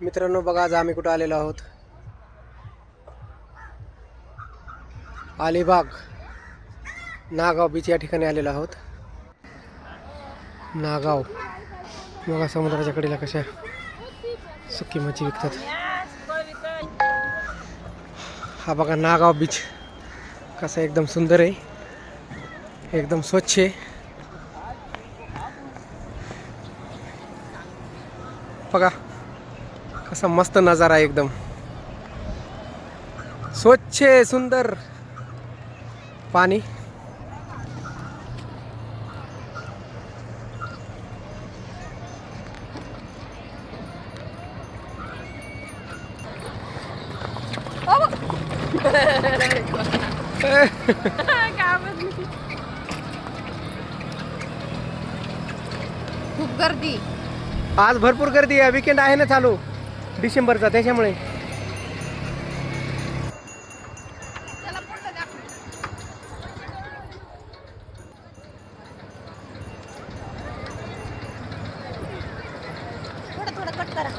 मित्रांनो बघा, आज आम्ही कुठं आलेलो आहोत. अलिबाग नागाव बीच या ठिकाणी आलेलो आहोत. नागाव बघा, समुद्राच्या कडेला कशा सुकी मच्छी विकतात. हा बघा नागाव बीच कसा एकदम सुंदर आहे, एकदम स्वच्छ आहे. बघा कसा मस्त नजारा आहे, एकदम स्वच्छ सुंदर पाणी. खूप गर्दी. आज भरपूर गर्दी आहे, वीकेंड आहे ना चालू डिसेंबरचा, त्याच्यामुळे. चला पुढे दाखव. थोडं थोडं कट करा.